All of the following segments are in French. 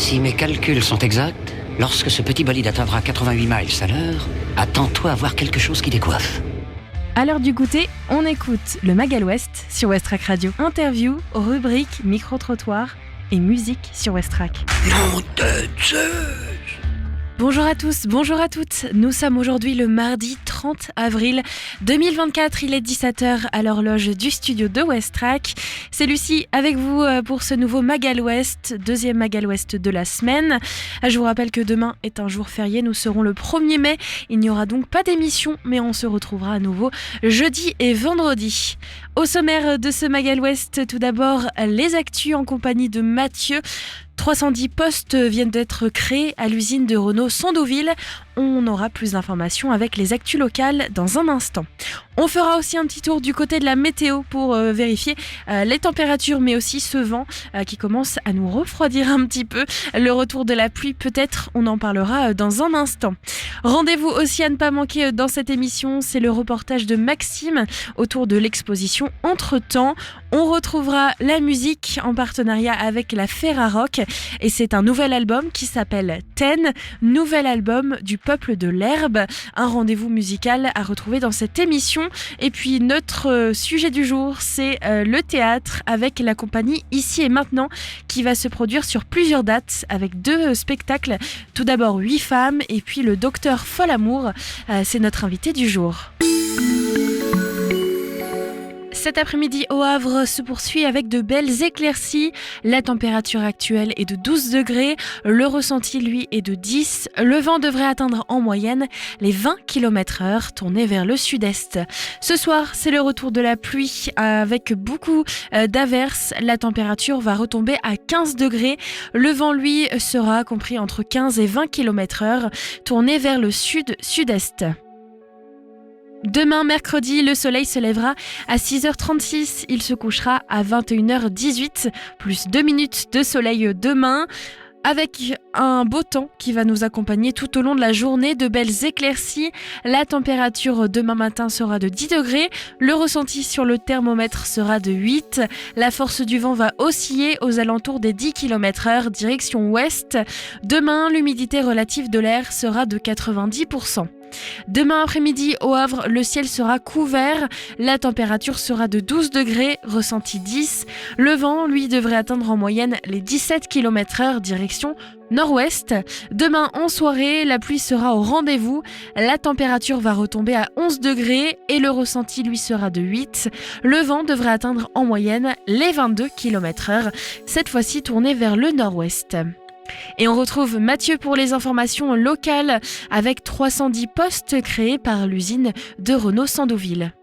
Si mes calculs sont exacts, lorsque ce petit bolide atteindra 88 miles à l'heure, attends-toi à voir quelque chose qui décoiffe. À l'heure du goûter, on écoute le Magal West sur Westrack Radio. Interview, rubrique, micro-trottoir et musique sur Westrack. Nom de Zeus! Bonjour à tous, bonjour à toutes. Nous sommes aujourd'hui le mardi 30 avril 2024. Il est 17h à l'horloge du studio de Westrack. C'est Lucie avec vous pour ce nouveau Magal West, deuxième Magal West de la semaine. Je vous rappelle que demain est un jour férié. Nous serons le 1er mai. Il n'y aura donc pas d'émission, mais on se retrouvera à nouveau jeudi et vendredi. Au sommaire de ce Magal West, tout d'abord les actus en compagnie de Mathieu. 310 postes viennent d'être créés à l'usine de Renault Sandouville. On aura plus d'informations avec les actus locales dans un instant. On fera aussi un petit tour du côté de la météo pour vérifier les températures, mais aussi ce vent qui commence à nous refroidir un petit peu. Le retour de la pluie, peut-être, on en parlera dans un instant. Rendez-vous aussi à ne pas manquer dans cette émission, c'est le reportage de Maxime autour de l'exposition Entre-temps. On retrouvera la musique en partenariat avec la Ferrarock et c'est un nouvel album qui s'appelle Ten, nouvel album du Peuple de l'Herbe. Un rendez-vous musical à retrouver dans cette émission. Et puis notre sujet du jour, c'est le théâtre avec la compagnie Ici et Maintenant qui va se produire sur plusieurs dates avec 2 spectacles. Tout d'abord 8 femmes et puis le docteur Folamour, c'est notre invité du jour. Cet après-midi au Havre se poursuit avec de belles éclaircies. La température actuelle est de 12 degrés. Le ressenti, lui, est de 10. Le vent devrait atteindre en moyenne les 20 km/h, tourné vers le sud-est. Ce soir, c'est le retour de la pluie avec beaucoup d'averses. La température va retomber à 15 degrés. Le vent, lui, sera compris entre 15 et 20 km/h, tourné vers le sud-sud-est. Demain, mercredi, le soleil se lèvera à 6h36. Il se couchera à 21h18, plus 2 minutes de soleil demain. Avec un beau temps qui va nous accompagner tout au long de la journée, de belles éclaircies. La température demain matin sera de 10 degrés. Le ressenti sur le thermomètre sera de 8. La force du vent va osciller aux alentours des 10 km/h, direction ouest. Demain, l'humidité relative de l'air sera de 90%. Demain après-midi, au Havre, le ciel sera couvert. La température sera de 12 degrés, ressenti 10. Le vent, lui, devrait atteindre en moyenne les 17 km/h, direction nord-ouest. Demain, en soirée, la pluie sera au rendez-vous. La température va retomber à 11 degrés et le ressenti, lui, sera de 8. Le vent devrait atteindre en moyenne les 22 km/h, cette fois-ci tourné vers le nord-ouest. Et on retrouve Mathieu pour les informations locales avec 310 postes créés par l'usine de Renault Sandouville.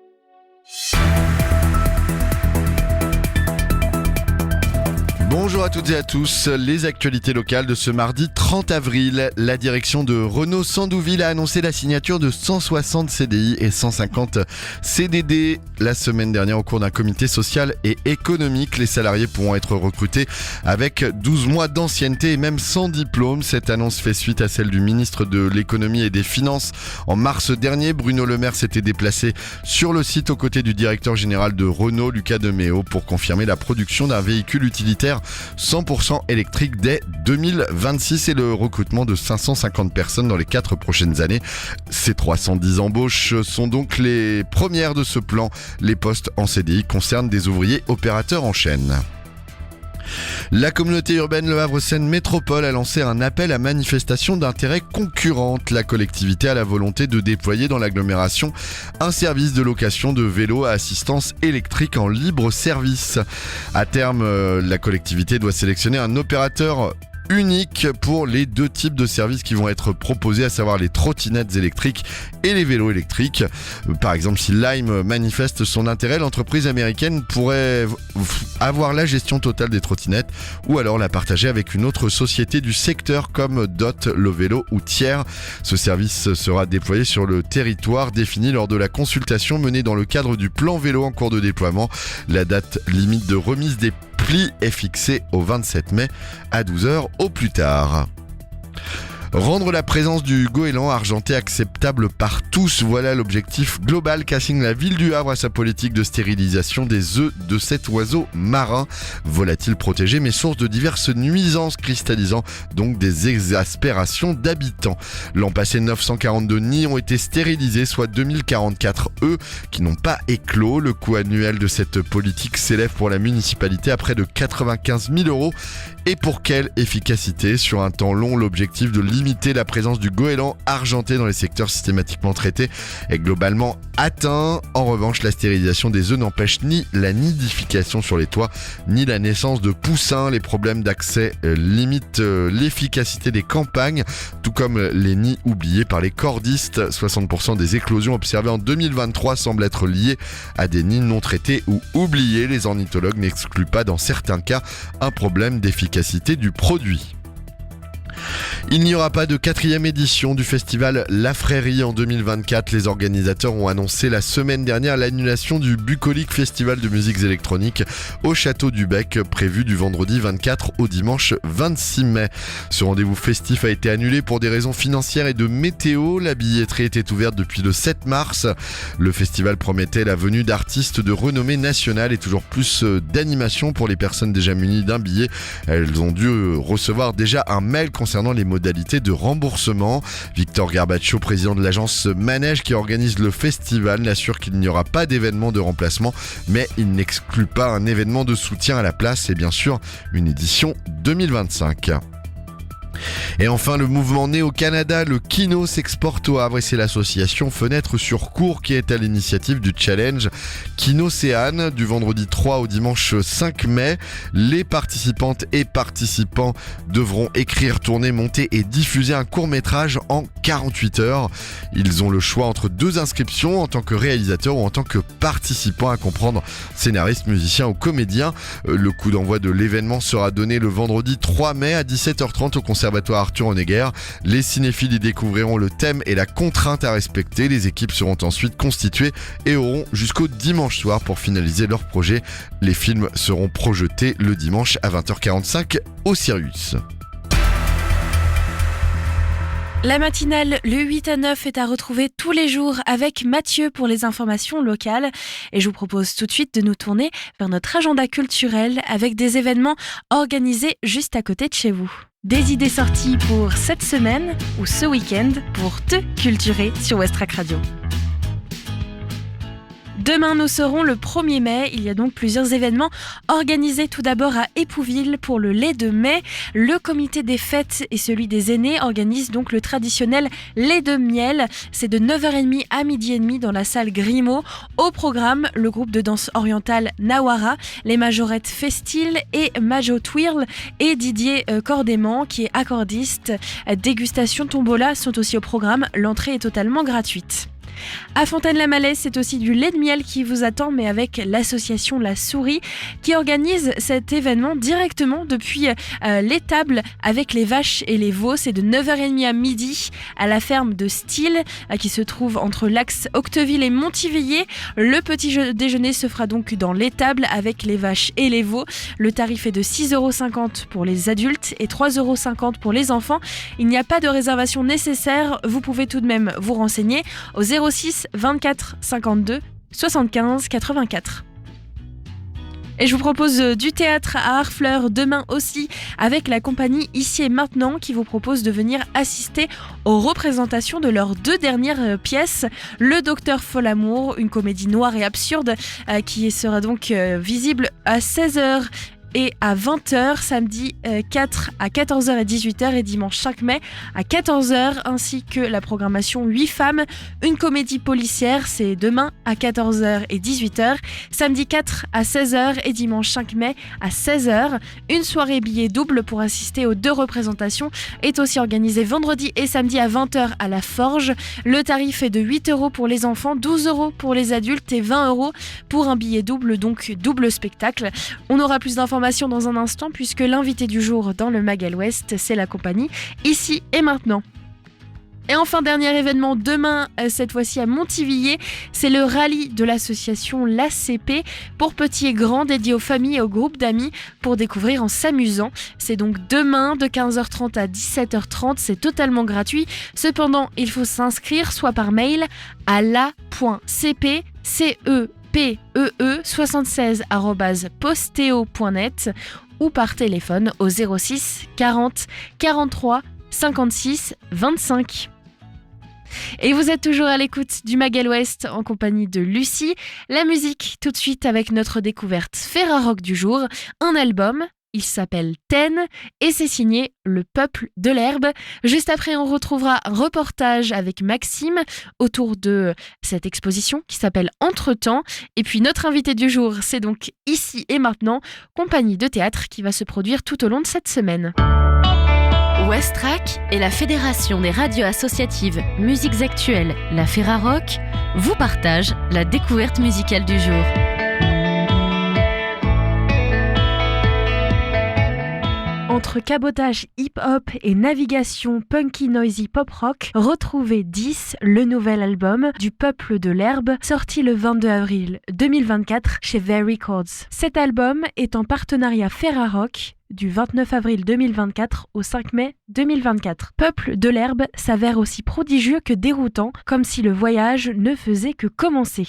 Bonjour à toutes et à tous, les actualités locales de ce mardi 30 avril. La direction de Renault Sandouville a annoncé la signature de 160 CDI et 150 CDD. La semaine dernière, au cours d'un comité social et économique, les salariés pourront être recrutés avec 12 mois d'ancienneté et même sans diplôme. Cette annonce fait suite à celle du ministre de l'économie et des finances. En mars dernier, Bruno Le Maire s'était déplacé sur le site aux côtés du directeur général de Renault, Lucas Deméo, pour confirmer la production d'un véhicule utilitaire 100% électrique dès 2026 et le recrutement de 550 personnes dans les 4 prochaines années. Ces 310 embauches sont donc les premières de ce plan. Les postes en CDI concernent des ouvriers opérateurs en chaîne. La communauté urbaine Le Havre-Seine Métropole a lancé un appel à manifestation d'intérêt conkurrente. La collectivité a la volonté de déployer dans l'agglomération un service de location de vélos à assistance électrique en libre service. À terme, la collectivité doit sélectionner un opérateur unique pour les 2 types de services qui vont être proposés, à savoir les trottinettes électriques et les vélos électriques. Par exemple, si Lime manifeste son intérêt, l'entreprise américaine pourrait avoir la gestion totale des trottinettes ou alors la partager avec une autre société du secteur comme Dot, Lovelo ou Tiers. Ce service sera déployé sur le territoire défini lors de la consultation menée dans le cadre du plan vélo en cours de déploiement. La date limite de remise des plis est fixée au 27 mai à 12h au plus tard. Rendre la présence du goéland argenté acceptable par tous, voilà l'objectif global qu'assigne la ville du Havre à sa politique de stérilisation des œufs de cet oiseau marin, volatile protégé mais source de diverses nuisances, cristallisant donc des exaspérations d'habitants. L'an passé, 942 nids ont été stérilisés, soit 2044 œufs qui n'ont pas éclos. Le coût annuel de cette politique s'élève pour la municipalité à près de 95 000 €. Et pour quelle efficacité? Sur un temps long, l'objectif de limiter la présence du goéland argenté dans les secteurs systématiquement traités est globalement atteint. En revanche, la stérilisation des œufs n'empêche ni la nidification sur les toits, ni la naissance de poussins. Les problèmes d'accès limitent l'efficacité des campagnes, tout comme les nids oubliés par les cordistes. 60% des éclosions observées en 2023 semblent être liées à des nids non traités ou oubliés. Les ornithologues n'excluent pas dans certains cas un problème d'efficacité du produit. Il n'y aura pas de 4e édition du festival La Frérie en 2024. Les organisateurs ont annoncé la semaine dernière l'annulation du bucolique festival de musiques électroniques au Château du Bec, prévu du vendredi 24 au dimanche 26 mai. Ce rendez-vous festif a été annulé pour des raisons financières et de météo. La billetterie était ouverte depuis le 7 mars. Le festival promettait la venue d'artistes de renommée nationale et toujours plus d'animation pour les personnes déjà munies d'un billet. Elles ont dû recevoir déjà un mail concernant les modalités de remboursement. Victor Garbaccio, président de l'agence Manège qui organise le festival, n'assure qu'il n'y aura pas d'événement de remplacement, mais il n'exclut pas un événement de soutien à la place et bien sûr une édition 2025. Et enfin, le mouvement né au Canada, le Kino s'exporte au Havre et c'est l'association Fenêtre sur Cour qui est à l'initiative du challenge Kinocéane du vendredi 3 au dimanche 5 mai. Les participantes et participants devront écrire, tourner, monter et diffuser un court-métrage en 48 heures. Ils ont le choix entre 2 inscriptions en tant que réalisateur ou en tant que participant, à comprendre scénariste, musicien ou comédien. Le coup d'envoi de l'événement sera donné le vendredi 3 mai à 17h30 au Conservatoire Arthur Honegger. Les cinéphiles y découvriront le thème et la contrainte à respecter. Les équipes seront ensuite constituées et auront jusqu'au dimanche soir pour finaliser leur projet. Les films seront projetés le dimanche à 20h45 au Sirius. La matinale, le 8 à 9 est à retrouver tous les jours avec Mathieu pour les informations locales. Et je vous propose tout de suite de nous tourner vers notre agenda culturel avec des événements organisés juste à côté de chez vous. Des idées sorties pour cette semaine ou ce week-end pour te culturer sur Westrack Radio. Demain, nous serons le 1er mai. Il y a donc plusieurs événements organisés tout d'abord à Épouville pour le lait de mai. Le comité des fêtes et celui des aînés organisent donc le traditionnel lait de miel. C'est de 9h30 à 12h30 dans la salle Grimaud. Au programme, le groupe de danse orientale Nawara, les majorettes Festil et Majo Twirl et Didier Cordément qui est accordiste. Dégustation tombola sont aussi au programme. L'entrée est totalement gratuite. À Fontaine-la-Malaise, c'est aussi du lait de miel qui vous attend, mais avec l'association La Souris qui organise cet événement directement depuis l'étable avec les vaches et les veaux. C'est de 9h30 à midi à la ferme de Style qui se trouve entre l'axe Octeville et Montivilliers. Le petit déjeuner se fera donc dans l'étable avec les vaches et les veaux. Le tarif est de 6,50 € pour les adultes et 3,50 € pour les enfants. Il n'y a pas de réservation nécessaire. Vous pouvez tout de même vous renseigner au 06 24 52 75 84. Et je vous propose du théâtre à Harfleur demain aussi avec la compagnie Ici et Maintenant qui vous propose de venir assister aux représentations de leurs 2 dernières pièces. Le Docteur Folamour, une comédie noire et absurde qui sera donc visible à 16h et à 20h, samedi 4 à 14h et 18h et dimanche 5 mai à 14h, ainsi que la programmation 8 femmes, une comédie policière, c'est demain à 14h et 18h, samedi 4 à 16h et dimanche 5 mai à 16h. Une soirée billet double pour assister aux 2 représentations est aussi organisée vendredi et samedi à 20h à la Forge. Le tarif est de 8 € pour les enfants, 12 € pour les adultes et 20 € pour un billet double, donc double spectacle. On aura plus d'informations dans un instant puisque l'invité du jour dans le Mag à l'Ouest, c'est la compagnie Ici et Maintenant. Et enfin, dernier événement demain, cette fois-ci à Montivilliers, c'est le rallye de l'association l'ACP pour petits et grands, dédié aux familles et aux groupes d'amis pour découvrir en s'amusant. C'est donc demain de 15h30 à 17h30, c'est totalement gratuit. Cependant, il faut s'inscrire soit par mail à la.cpee76@posteo.net ou par téléphone au 06 40 43 56 25. Et vous êtes toujours à l'écoute du Mag Ouest en compagnie de Lucie. La musique tout de suite avec notre découverte Ferrarock du jour, un album. Il s'appelle Ten et c'est signé Le Peuple de l'Herbe. Juste après, on retrouvera un reportage avec Maxime autour de cette exposition qui s'appelle Entre-temps. Et puis notre invité du jour, c'est donc Ici et Maintenant, compagnie de théâtre qui va se produire tout au long de cette semaine. Westrack et la Fédération des radios associatives Musiques Actuelles, la Ferrarock, vous partagent la découverte musicale du jour. Entre cabotage hip-hop et navigation punky noisy pop-rock, retrouvez 10, le nouvel album du Peuple de l'Herbe, sorti le 22 avril 2024 chez Very Records. Cet album est en partenariat Ferrarock du 29 avril 2024 au 5 mai 2024. Peuple de l'Herbe s'avère aussi prodigieux que déroutant, comme si le voyage ne faisait que commencer.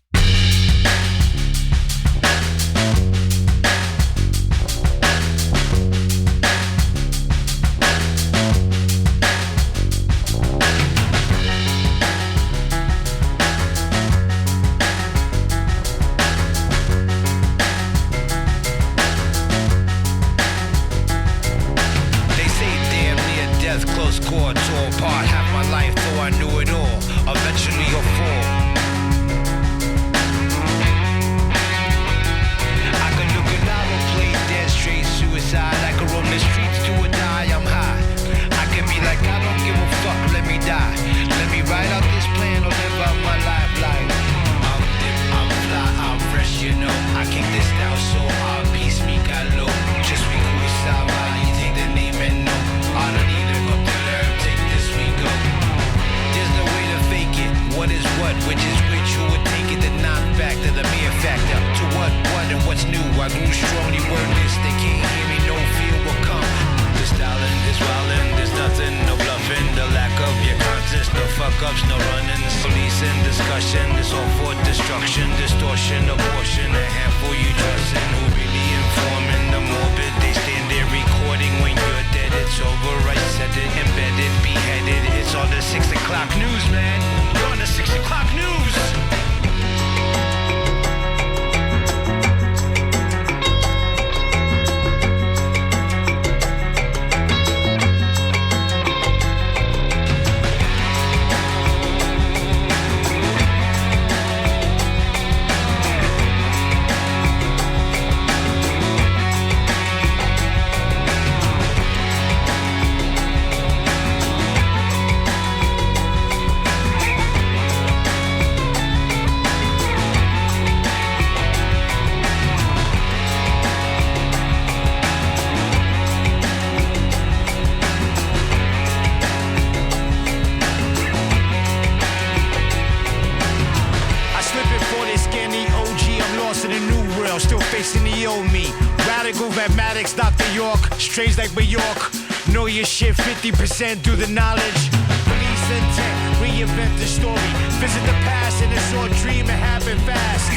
Mathematics, Dr. York, strange like York. Know your shit 50% through the knowledge. Police intent, reinvent the story. Visit the past and it's all dream and happen fast.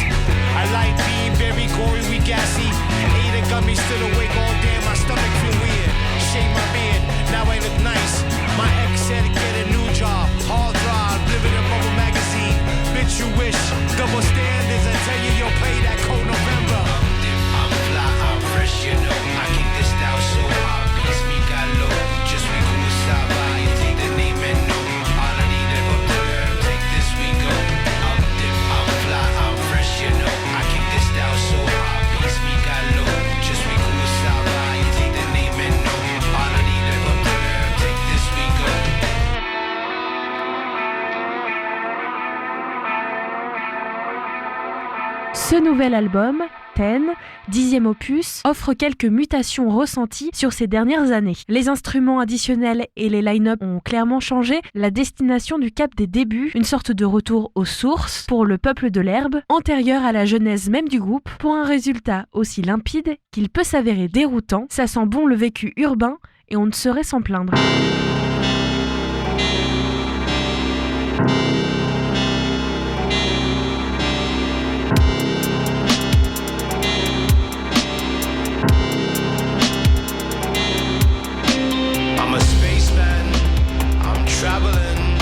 I like being very gory, we gassy. Ate a gummy, still awake all day, my stomach feel weird. Shave my beard, now I look nice. My ex said get a new job, hard drive, living in Bubble magazine. Bitch, you wish, double standards, I tell you you'll play that cold November. I'm fly, I'm fresh, you know. I kick this style so hard, peace me got low. Just we cool with Saba, you take the name and know. All I need is up to them, take this we go. I'm fly, I'm fresh, you know. I kick this style so hard, peace me got low. Just we cool with Saba, you Ce nouvel album, Ten, 10e opus, offre quelques mutations ressenties sur ces dernières années. Les instruments additionnels et les line-up ont clairement changé la destination du cap des débuts, une sorte de retour aux sources pour le peuple de l'herbe, antérieur à la genèse même du groupe, pour un résultat aussi limpide qu'il peut s'avérer déroutant. Ça sent bon le vécu urbain et on ne saurait s'en plaindre. I'm a spaceman, I'm traveling,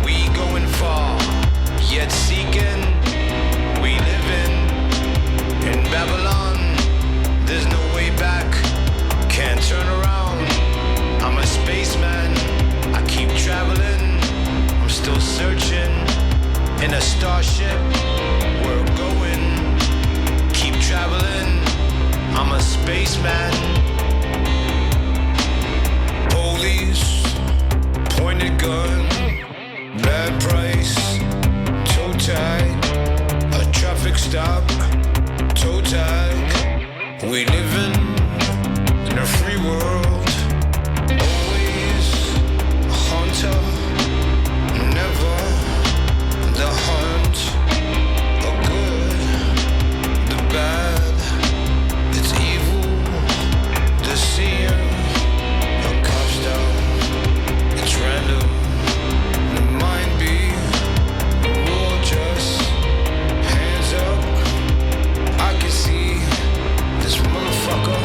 we going far, yet seeking, we living in Babylon, there's no way back, can't turn around. I'm a spaceman, I keep traveling, I'm still searching, in a starship, we're going, keep traveling, I'm a spaceman. Police, pointed gun, bad price, toe tag, a traffic stop, toe tag. We living in a free world, always a hunter, never the hunt. The good, the bad, it's evil, the seer. It's random, it might be, we'll just hands up. I can see this motherfucker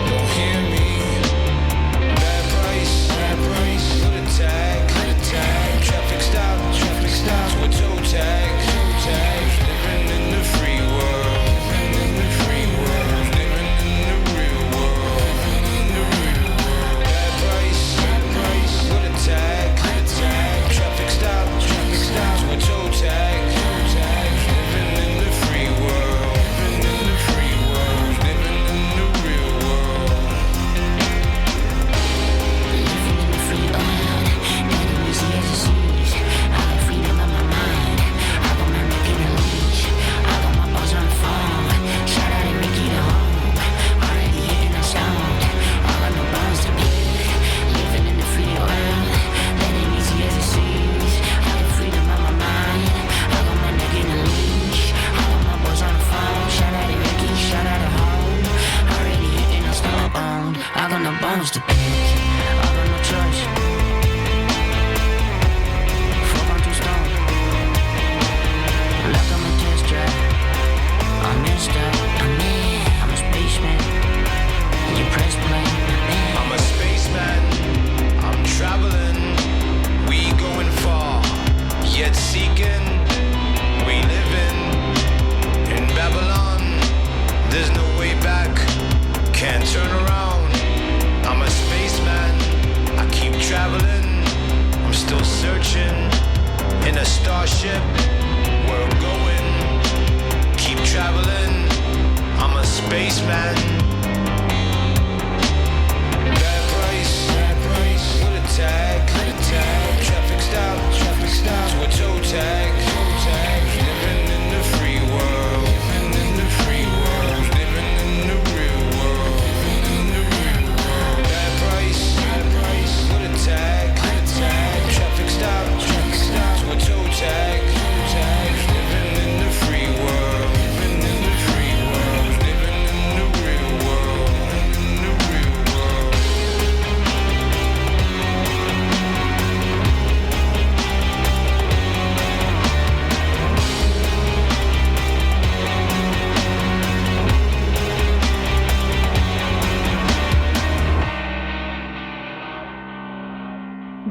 don't hear me. Bad price, put a tag, traffic stop, to a toe tag, living in the free world, living in the real world. Bad price, put a tag, traffic stop, to a toe tag, living in the free world, living in the real world. Living in the free world, getting easy as a sneeze. I got freedom on my mind, I got my neck in a leash, I got my balls on the phone. Shout out to Ricky the home, already hitting the sound. I got no bounds to beat. Living in the free world, getting easy as a sneeze. I got freedom on my mind, I got my neck in a leash, I got my balls on the phone. Shout out to Ricky, shout out to home, already hitting the stone. I got no bones to pick, I got no choice. Fuck, I'm too stoned. Like I'm a test drive, I messed up, I'm a spaceman. You press play, I'm a spaceman, I'm traveling, we going far, yet seeking, we living in Babylon, there's no way back, can't turn around. I'm a spaceman, I keep traveling, I'm still searching, in a starship, we're going, keep traveling, I'm a spaceman. Bad price, put a tag, traffic stop, to a toe tag, living in the free world, living in the real world. Bad price, put a tag, traffic stop, to a toe tag, living in the free world, living in the real world,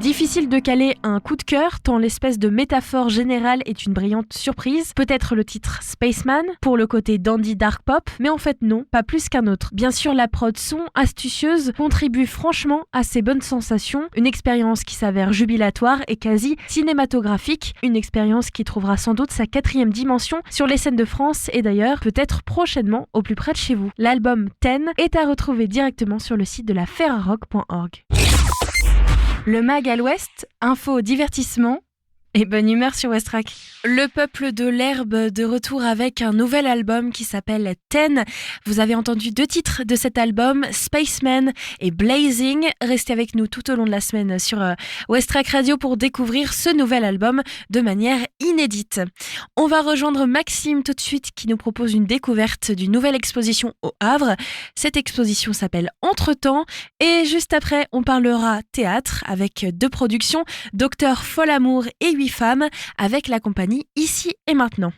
Difficile de caler un coup de cœur tant l'espèce de métaphore générale est une brillante surprise. Peut-être le titre Spaceman pour le côté dandy dark pop, mais en fait non, pas plus qu'un autre. Bien sûr, la prod son astucieuse contribue franchement à ces bonnes sensations, une expérience qui s'avère jubilatoire et quasi cinématographique, une expérience qui trouvera sans doute sa 4e dimension sur les scènes de France et d'ailleurs peut-être prochainement au plus près de chez vous. L'album Ten est à retrouver directement sur le site de la ferrarock.org. Le Mag à l'Ouest, info divertissement, Et bonne humeur sur Westrack. Le peuple de l'herbe de retour avec un nouvel album qui s'appelle Ten. Vous avez entendu 2 titres de cet album, Spaceman et Blazing. Restez avec nous tout au long de la semaine sur Westrack Radio pour découvrir ce nouvel album de manière inédite. On va rejoindre Maxime tout de suite qui nous propose une découverte d'une nouvelle exposition au Havre. Cette exposition s'appelle Entretemps et juste après on parlera théâtre avec 2 productions, Docteur Folamour et 8 femmes avec la compagnie Ici et Maintenant.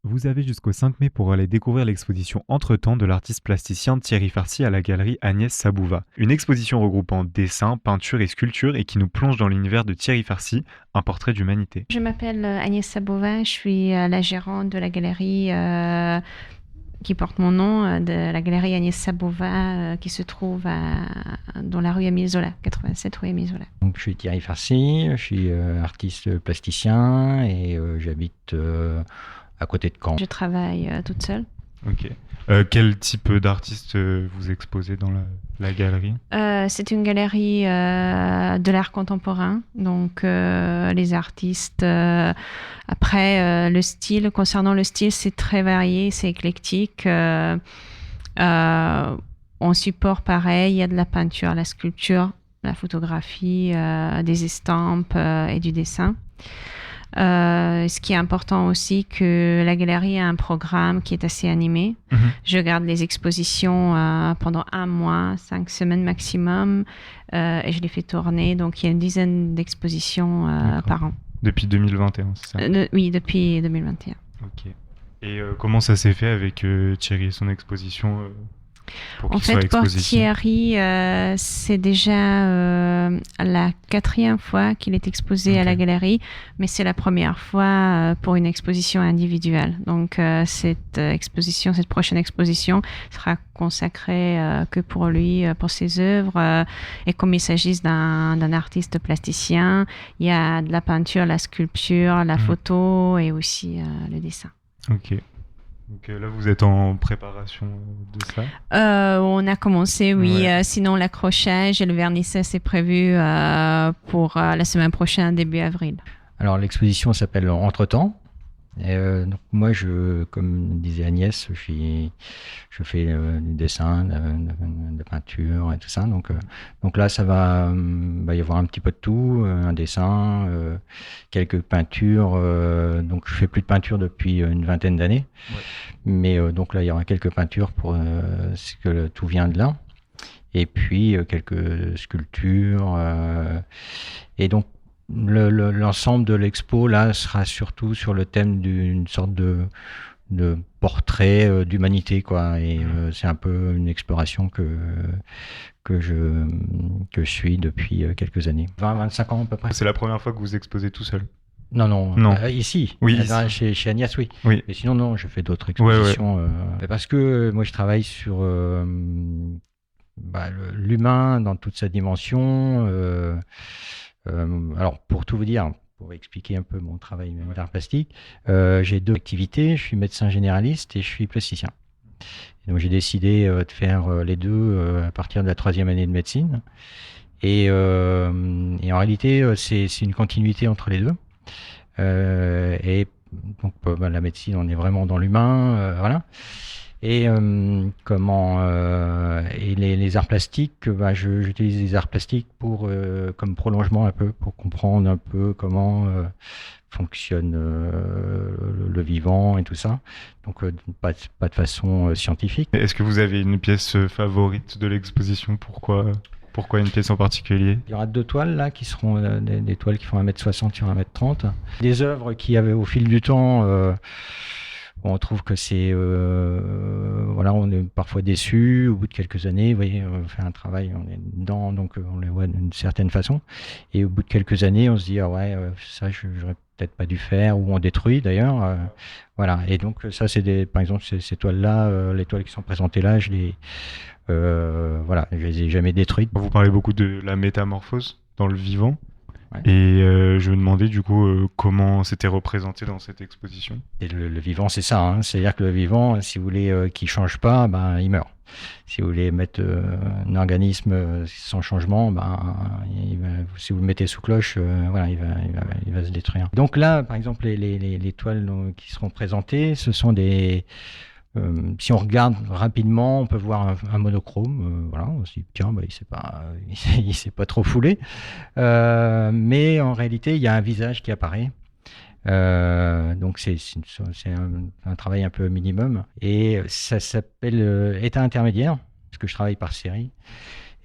Vous avez jusqu'au 5 mai pour aller découvrir l'exposition Entretemps de l'artiste plasticien Thierry Farcy à la galerie Agnès Sabouva. Une exposition regroupant dessin, peinture et sculpture et qui nous plonge dans l'univers de Thierry Farcy, un portrait d'humanité. Je m'appelle Agnès Sabouva, je suis la gérante de la galerie qui porte mon nom, de la galerie Agnès Sabouva qui se trouve dans la rue Émile Zola, 87 rue Émile Zola. Donc, je suis Thierry Farcy, je suis artiste plasticien et j'habite à côté de Caen. Je travaille toute seule. Ok. Quel type d'artiste vous exposez dans la galerie ? C'est une galerie de l'art contemporain, donc les artistes. Après, le style, concernant le style, c'est très varié, c'est éclectique. En support, pareil, il y a de la peinture, la sculpture, la photographie, des estampes et du dessin. Ce qui est important aussi, que la galerie a un programme qui est assez animé. Je garde les expositions pendant 1 mois, 5 semaines maximum, et je les fais tourner. Donc il y a une dizaine d'expositions par an. Depuis 2021, c'est ça ? Oui, depuis 2021. Ok. Et comment ça s'est fait avec Thierry et son exposition En fait, pour Thierry, c'est déjà la 4e fois qu'il est exposé à la galerie, mais c'est la première fois pour une exposition individuelle. Donc, cette prochaine exposition sera consacrée que pour lui, pour ses œuvres. Et comme il s'agit d'un artiste plasticien, il y a de la peinture, la sculpture, la photo et aussi le dessin. Ok. Donc là, vous êtes en préparation de ça ? On a commencé, oui. Sinon, l'accrochage et le vernissage, c'est prévu pour la semaine prochaine, début avril. Alors, l'exposition s'appelle Entretemps. Donc moi, comme disait Agnès, je fais du dessin, de peinture et tout ça. Donc là, ça va y avoir un petit peu de tout, un dessin, quelques peintures. Donc je fais plus de peinture depuis une 20aine d'années, mais donc là, il y aura quelques peintures c'est que tout vient de là. Et puis quelques sculptures. Et donc l'ensemble de l'expo là sera surtout sur le thème d'une sorte de portrait d'humanité, quoi. Et c'est un peu une exploration que je suis depuis quelques années, 20-25 ans à peu près. C'est la première fois que vous exposez tout seul ? Non. Ici. Oui, chez Agnès, oui. Mais sinon, non, je fais d'autres expositions. Parce que moi, je travaille sur l'humain dans toute sa dimension. Alors, pour tout vous dire, pour expliquer un peu mon travail d'art plastique, j'ai 2 activités. Je suis médecin généraliste et je suis plasticien. Et donc, j'ai décidé de faire les 2 à partir de la 3e année de médecine. Et en réalité, c'est une continuité entre les 2. Et donc, la médecine, on est vraiment dans l'humain, voilà. Et les arts plastiques, j'utilise les arts plastiques comme prolongement un peu, pour comprendre un peu comment fonctionne le vivant et tout ça. Donc pas de façon scientifique. Est-ce que vous avez une pièce favorite de l'exposition ? Pourquoi une pièce en particulier ? Il y aura 2 toiles là qui seront des toiles qui font 1m60 sur 1m30. Des œuvres qui avaient au fil du temps... on trouve que on est parfois déçu au bout de quelques années. Vous voyez, on fait un travail, on est dedans, donc on les voit d'une certaine façon. Et au bout de quelques années, on se dit ça, j'aurais peut-être pas dû faire, ou on détruit d'ailleurs. Voilà. Et donc ça, par exemple, ces toiles-là, les toiles qui sont présentées là, je les ai jamais détruites. Vous parlez beaucoup de la métamorphose dans le vivant. Ouais. Et je me demandais du coup comment c'était représenté dans cette exposition. Et le vivant, c'est ça. Hein. C'est-à-dire que le vivant, si vous voulez qu'il ne change pas, il meurt. Si vous voulez mettre un organisme sans changement, si vous le mettez sous cloche, il va se détruire. Donc là, par exemple, les toiles qui seront présentées, ce sont des... si on regarde rapidement, on peut voir un monochrome. On se dit, tiens, il s'est pas trop foulé. Mais en réalité, il y a un visage qui apparaît. Donc c'est un travail un peu minimum. Et ça s'appelle état intermédiaire, parce que je travaille par série.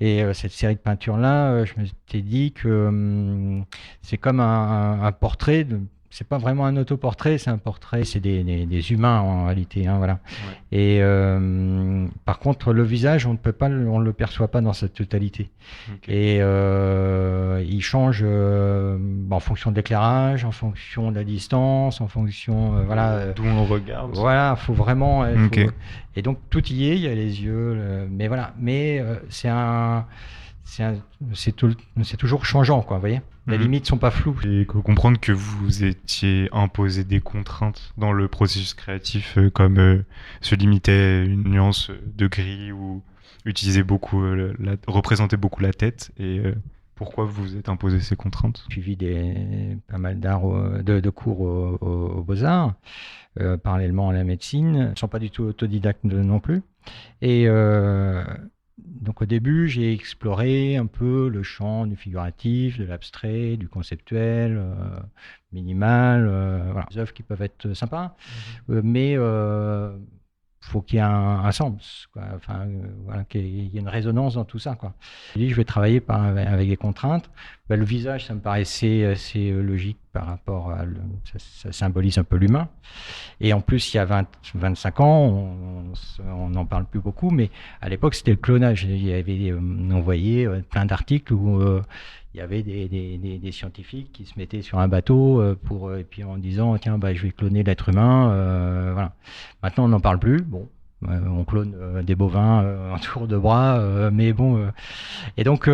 Et cette série de peintures-là, je me suis dit que c'est comme un portrait c'est pas vraiment un autoportrait, c'est un portrait, c'est des humains en réalité, hein, voilà. Ouais. Et par contre, le visage, on le perçoit pas dans sa totalité. Okay. Et il change en fonction de l'éclairage, en fonction de la distance, en fonction, d'où on regarde. Voilà, faut vraiment. Et donc tout y est, il y a les yeux, mais voilà. Mais c'est toujours changeant, quoi, vous voyez. Les limites sont pas floues. Et comprendre que vous étiez imposé des contraintes dans le processus créatif, comme se limiter à une nuance de gris ou utiliser représenter beaucoup la tête. Et pourquoi vous vous êtes imposé ces contraintes ? J'ai suivi pas mal de cours aux Beaux-Arts, parallèlement à la médecine. Ils ne sont pas du tout autodidactes non plus. Et donc au début, j'ai exploré un peu le champ du figuratif, de l'abstrait, du conceptuel, minimal, des œuvres qui peuvent être sympas, mais faut qu'il y ait un sens, quoi. Enfin, qu'il y ait une résonance dans tout ça, quoi. J'ai dit, je vais travailler avec des contraintes. Le visage, ça me paraissait assez logique par rapport à... ça symbolise un peu l'humain. Et en plus, il y a 25 ans, on n'en parle plus beaucoup, mais à l'époque, c'était le clonage. Il y avait, on voyait plein d'articles où il y avait des scientifiques qui se mettaient sur un bateau et puis en disant, tiens, je vais cloner l'être humain. Voilà. Maintenant, on n'en parle plus. Bon. On clone des bovins en tour de bras, mais bon. Et donc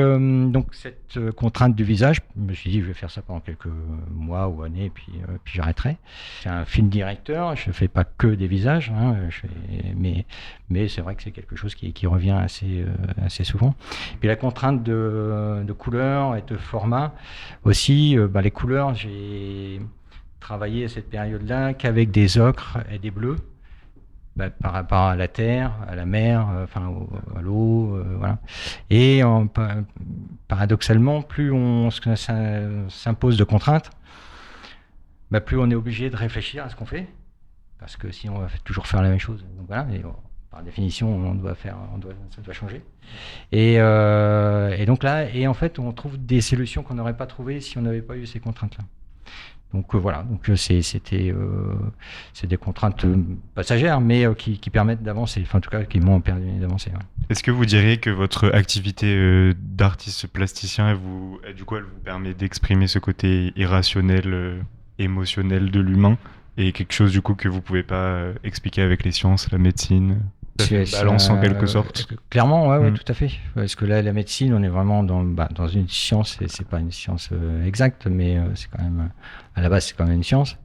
cette contrainte du visage, je me suis dit, je vais faire ça pendant quelques mois ou années, puis j'arrêterai. C'est un film directeur, je fais pas que des visages, hein, mais c'est vrai que c'est quelque chose qui revient assez souvent. Puis la contrainte de couleur et de format aussi. Les couleurs, j'ai travaillé à cette période-là qu'avec des ocres et des bleus. Par rapport à la terre, à la mer, à l'eau, voilà. Et paradoxalement, plus on s'impose de contraintes, plus on est obligé de réfléchir à ce qu'on fait, parce que sinon on va toujours faire la même chose. Donc voilà. Et par définition, ça doit changer. Et donc là, en fait, on trouve des solutions qu'on n'aurait pas trouvées si on n'avait pas eu ces contraintes-là. Donc c'est des contraintes passagères, mais qui permettent d'avancer, en tout cas qui m'ont permis d'avancer. Ouais. Est-ce que vous diriez que votre activité d'artiste plasticien, elle vous permet d'exprimer ce côté irrationnel, émotionnel de l'humain, et quelque chose du coup que vous pouvez pas expliquer avec les sciences, la médecine? Balance en quelque sorte. Clairement, ouais, tout à fait. Parce que là, la médecine, on est vraiment dans une science, et c'est pas une science exacte, mais c'est quand même, à la base, c'est quand même une science.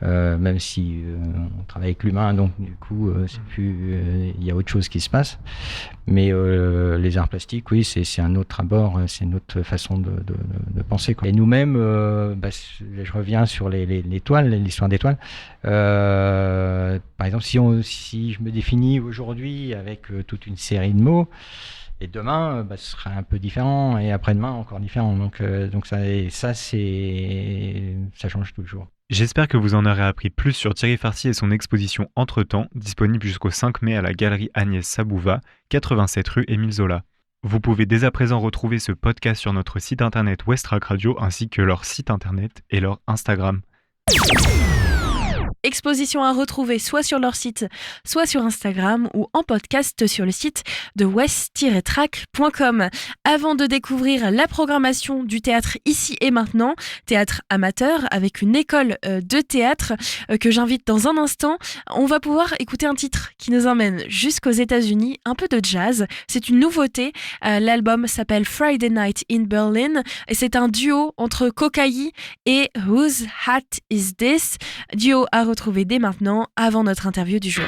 Même si on travaille avec l'humain, donc du coup, c'est plus, il y a autre chose qui se passe. Mais les arts plastiques, oui, c'est un autre abord, c'est une autre façon de penser, quoi. Et nous-mêmes, je reviens sur les toiles, l'histoire des toiles. Par exemple, si je me définis aujourd'hui avec toute une série de mots, et demain, ce sera un peu différent, et après-demain encore différent. Donc ça change toujours. J'espère que vous en aurez appris plus sur Thierry Farcy et son exposition Entre-temps, disponible jusqu'au 5 mai à la galerie Agnès Sabouva, 87 rue Émile Zola. Vous pouvez dès à présent retrouver ce podcast sur notre site internet Westrack Radio ainsi que leur site internet et leur Instagram. Exposition à retrouver soit sur leur site, soit sur Instagram ou en podcast sur le site de west-track.com. Avant de découvrir la programmation du théâtre Ici et Maintenant, théâtre amateur avec une école de théâtre que j'invite dans un instant, on va pouvoir écouter un titre qui nous emmène jusqu'aux États-Unis, un peu de jazz. C'est une nouveauté. L'album s'appelle Friday Night in Berlin et c'est un duo entre Kokai et Whose Hat Is This? Duo à retrouver dès maintenant avant notre interview du jour.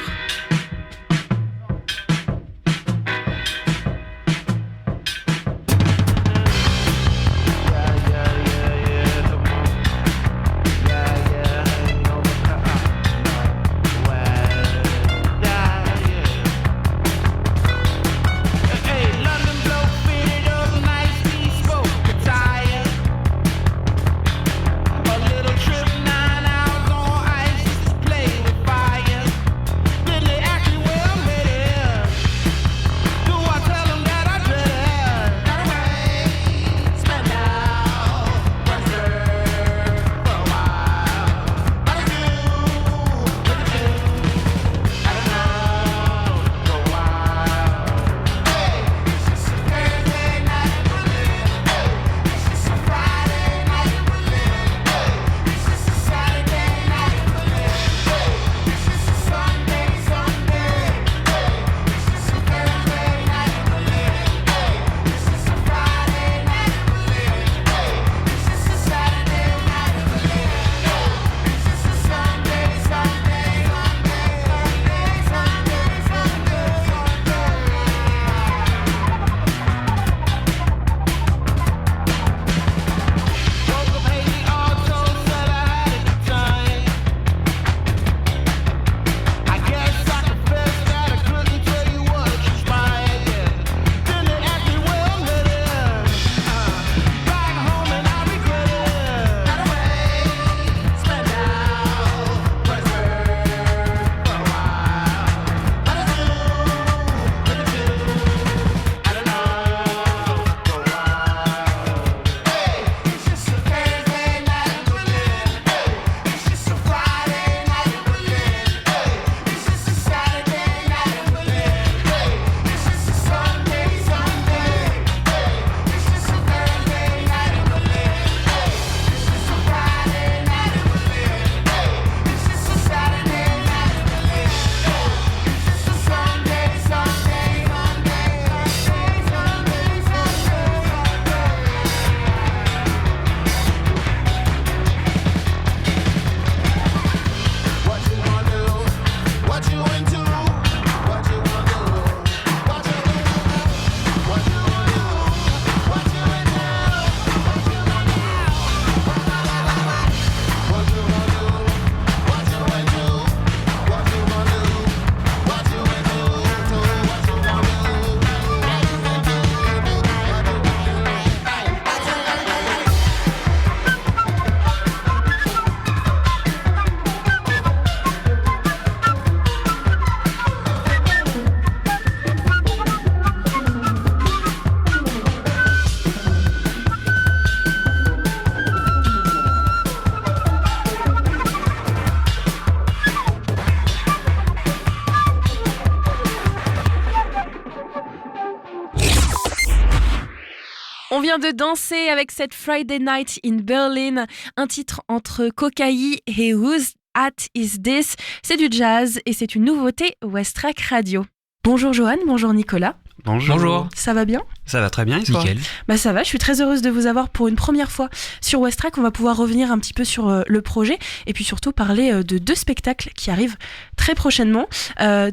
On vient de danser avec cette Friday Night in Berlin, un titre entre Kokai et Whose Hat Is This? C'est du jazz et c'est une nouveauté West Track Radio. Bonjour Johan, bonjour Nicolas. Bonjour. Ça va bien ? Ça va très bien, et toi ? Nickel. Ça va, je suis très heureuse de vous avoir pour une première fois sur West Track. On va pouvoir revenir un petit peu sur le projet et puis surtout parler de 2 spectacles qui arrivent très prochainement.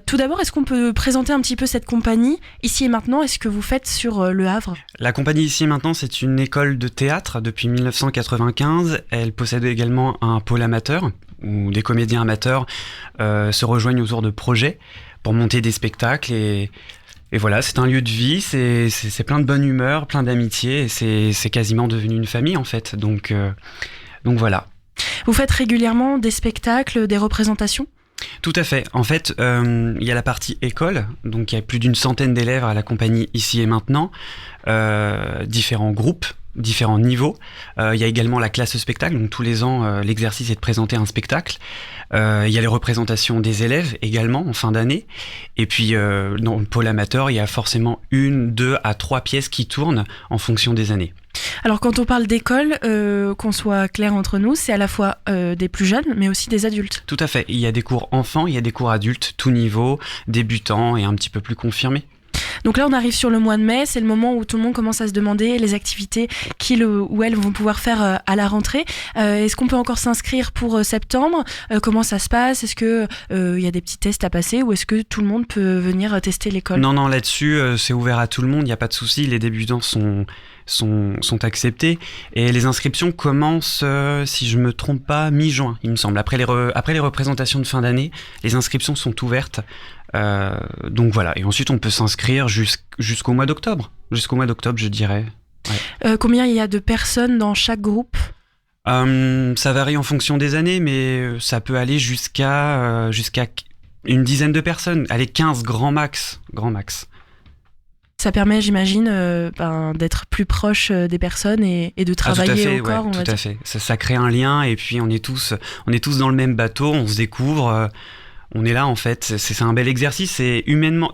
Tout d'abord, est-ce qu'on peut présenter un petit peu cette compagnie Ici et Maintenant, est-ce que vous faites sur Le Havre ? La compagnie Ici et Maintenant, c'est une école de théâtre depuis 1995. Elle possède également un pôle amateur où des comédiens amateurs se rejoignent autour de projets pour monter des spectacles et voilà, c'est un lieu de vie, c'est plein de bonne humeur, plein d'amitié, et c'est quasiment devenu une famille en fait, donc voilà. Vous faites régulièrement des spectacles, des représentations ? Tout à fait. En fait, il y a la partie école, donc il y a plus d'une centaine d'élèves à la compagnie Ici et Maintenant, différents groupes, différents niveaux. Il y a également la classe spectacle, donc tous les ans, l'exercice est de présenter un spectacle. Il y a les représentations des élèves également en fin d'année. Et puis, dans le pôle amateur, il y a forcément 1, 2 à 3 pièces qui tournent en fonction des années. Alors quand on parle d'école, qu'on soit clair entre nous, c'est à la fois des plus jeunes, mais aussi des adultes. Tout à fait. Il y a des cours enfants, il y a des cours adultes, tout niveau, débutants et un petit peu plus confirmés. Donc là, on arrive sur le mois de mai, c'est le moment où tout le monde commence à se demander les activités qu'ils ou elles vont pouvoir faire à la rentrée. Est-ce qu'on peut encore s'inscrire pour septembre ? Comment ça se passe ? Est-ce que y a des petits tests à passer ou est-ce que tout le monde peut venir tester l'école ? Non, là-dessus, c'est ouvert à tout le monde, il n'y a pas de souci, les débutants sont acceptés et les inscriptions commencent, si je me trompe pas, mi-juin, il me semble. Après les représentations de fin d'année, les inscriptions sont ouvertes. Donc voilà, et ensuite on peut s'inscrire jusqu'au mois d'octobre. Jusqu'au mois d'octobre, je dirais. Ouais. Combien il y a de personnes dans chaque groupe ? Ça varie en fonction des années, mais ça peut aller jusqu'à une dizaine de personnes. Allez, 15 grand max. Ça permet, j'imagine, d'être plus proche des personnes et de travailler au corps. Tout à fait. Ça crée un lien et puis on est tous dans le même bateau, on se découvre. On est là en fait, c'est un bel exercice et humainement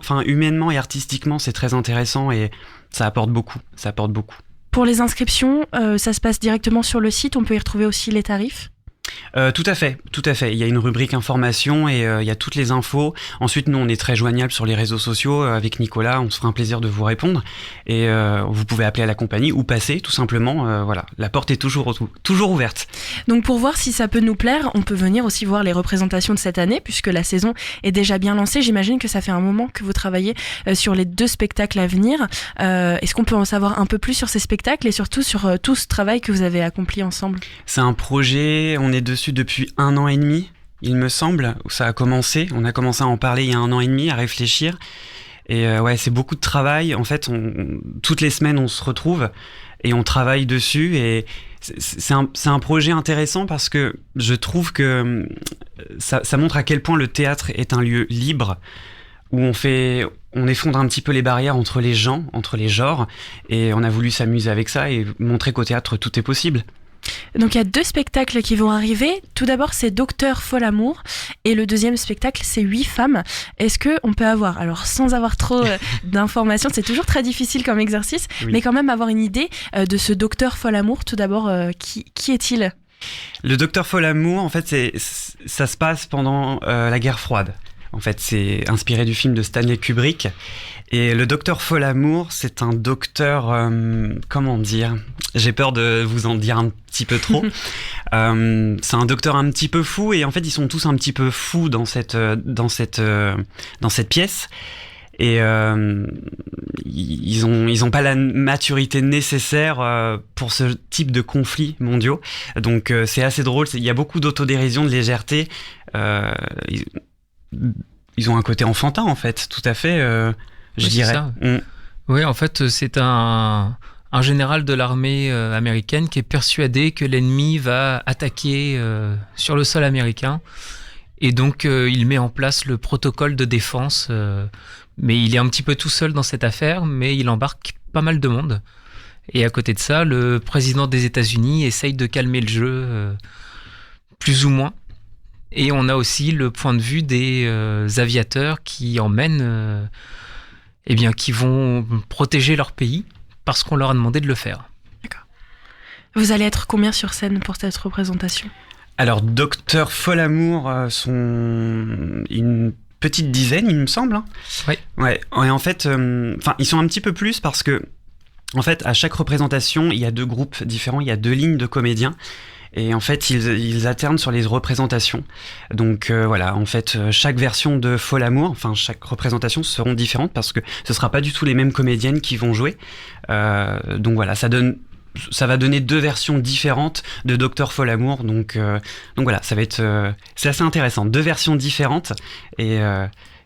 et artistiquement c'est très intéressant et ça apporte beaucoup. Pour les inscriptions, ça se passe directement sur le site, on peut y retrouver aussi les tarifs ? Tout à fait. Il y a une rubrique information et il y a toutes les infos. Ensuite, nous, on est très joignable sur les réseaux sociaux. Avec Nicolas, on se fera un plaisir de vous répondre. Et vous pouvez appeler à la compagnie ou passer, tout simplement. Voilà, la porte est toujours ouverte. Donc, pour voir si ça peut nous plaire, on peut venir aussi voir les représentations de cette année, puisque la saison est déjà bien lancée. J'imagine que ça fait un moment que vous travaillez sur les 2 spectacles à venir. Est-ce qu'on peut en savoir un peu plus sur ces spectacles et surtout sur tout ce travail que vous avez accompli ensemble ? C'est un projet, on est dessus depuis 1 an et demi, il me semble, où ça a commencé. On a commencé à en parler il y a 1 an et demi, à réfléchir. Et c'est beaucoup de travail. En fait, toutes les semaines, on se retrouve et on travaille dessus. Et c'est un projet intéressant parce que je trouve que ça montre à quel point le théâtre est un lieu libre où on effondre un petit peu les barrières entre les gens, entre les genres. Et on a voulu s'amuser avec ça et montrer qu'au théâtre, tout est possible. Donc il y a 2 spectacles qui vont arriver. Tout d'abord, c'est Docteur Folamour et le deuxième spectacle, c'est 8 femmes. Est-ce qu'on peut avoir, alors sans avoir trop d'informations, c'est toujours très difficile comme exercice, oui, mais quand même avoir une idée de ce Docteur Folamour. Tout d'abord, qui est-il ? Le Docteur Folamour, en fait, ça se passe pendant la guerre froide. En fait, c'est inspiré du film de Stanley Kubrick. Et le docteur Folamour, c'est un docteur... comment dire ? J'ai peur de vous en dire un petit peu trop. C'est un docteur un petit peu fou. Et en fait, ils sont tous un petit peu fous dans cette pièce. Et ils ont pas la maturité nécessaire pour ce type de conflits mondiaux. Donc, c'est assez drôle. Il y a beaucoup d'autodérision, de légèreté. Ils ont un côté enfantin, en fait, tout à fait, je dirais. Oui, en fait, c'est un général de l'armée américaine qui est persuadé que l'ennemi va attaquer sur le sol américain. Et donc, il met en place le protocole de défense. Mais il est un petit peu tout seul dans cette affaire, mais il embarque pas mal de monde. Et à côté de ça, le président des États-Unis essaye de calmer le jeu, plus ou moins. Et on a aussi le point de vue des aviateurs qui emmènent, qui vont protéger leur pays parce qu'on leur a demandé de le faire. D'accord. Vous allez être combien sur scène pour cette représentation ? Alors, Docteur Folamour sont une petite dizaine, il me semble. Hein. Oui. Ouais. Et en fait, ils sont un petit peu plus parce que, en fait, à chaque représentation, il y a 2 groupes différents, il y a 2 lignes de comédiens. Et en fait, ils alternent sur les représentations. Donc voilà, en fait, chaque version de Folamour, chaque représentation seront différentes parce que ce ne sera pas du tout les mêmes comédiennes qui vont jouer. Donc voilà, ça va donner 2 versions différentes de Docteur Folamour. Donc voilà, ça va être, c'est assez intéressant. 2 versions différentes et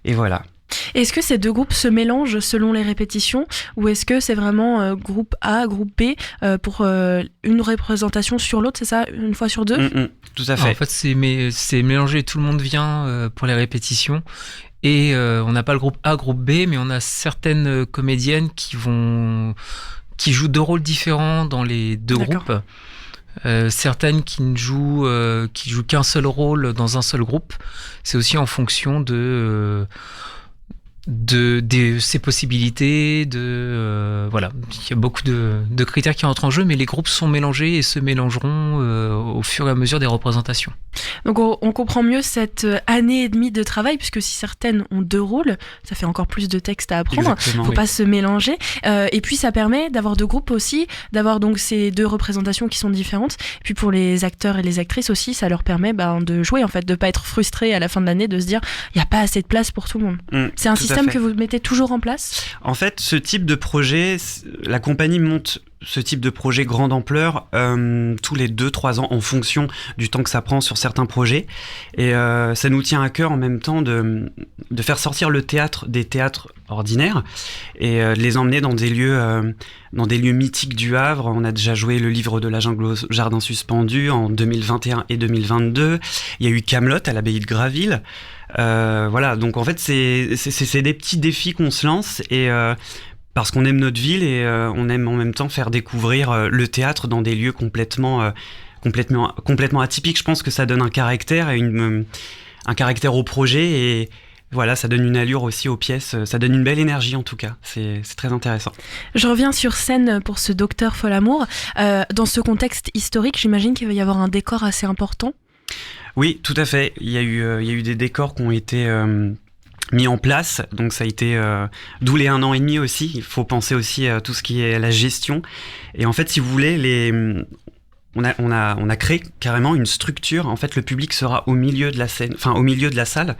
voilà. Est-ce que ces deux groupes se mélangent selon les répétitions ou est-ce que c'est vraiment groupe A, groupe B pour une représentation sur l'autre, c'est ça, une fois sur deux? Tout à fait. En fait, c'est mélangé, tout le monde vient pour les répétitions. Et on n'a pas le groupe A, groupe B, mais on a certaines comédiennes qui jouent deux rôles différents dans les deux groupes. Certaines qui jouent qu'un seul rôle dans un seul groupe. C'est aussi en fonction de ses possibilités, voilà. Il y a beaucoup de critères qui entrent en jeu, mais les groupes sont mélangés et se mélangeront au fur et à mesure des représentations. Donc on comprend mieux cette année et demie de travail, puisque si certaines ont deux rôles, ça fait encore plus de texte à apprendre. Il ne faut pas se mélanger. Et puis ça permet d'avoir deux groupes aussi, d'avoir donc ces deux représentations qui sont différentes. Et puis pour les acteurs et les actrices aussi, ça leur permet de jouer, en fait, de ne pas être frustrés à la fin de l'année, de se dire il n'y a pas assez de place pour tout le monde. C'est un système que vous mettez toujours en place? En fait, ce type de projet, la compagnie monte ce type de projet grande ampleur tous les 2-3 ans en fonction du temps que ça prend sur certains projets. Et ça nous tient à cœur en même temps de faire sortir le théâtre des théâtres ordinaires et de les emmener dans des lieux mythiques du Havre. On a déjà joué le Livre de la jungle au jardin suspendu en 2021 et 2022. Il y a eu Kaamelott à l'abbaye de Graville. Voilà, donc en fait c'est des petits défis qu'on se lance et parce qu'on aime notre ville et on aime en même temps faire découvrir le théâtre dans des lieux complètement atypiques. Je pense que ça donne un caractère et un caractère au projet et voilà, ça donne une allure aussi aux pièces, ça donne une belle énergie en tout cas, c'est très intéressant. Je reviens sur scène pour ce Docteur Folamour. Dans ce contexte historique, j'imagine qu'il va y avoir un décor assez important. Oui, tout à fait. Il y a eu des décors qui ont été mis en place, donc ça a été d'où les 1 an et demi aussi. Il faut penser aussi à tout ce qui est la gestion. Et en fait, si vous voulez, on a créé carrément une structure. En fait, le public sera au milieu de la scène, enfin au milieu de la salle,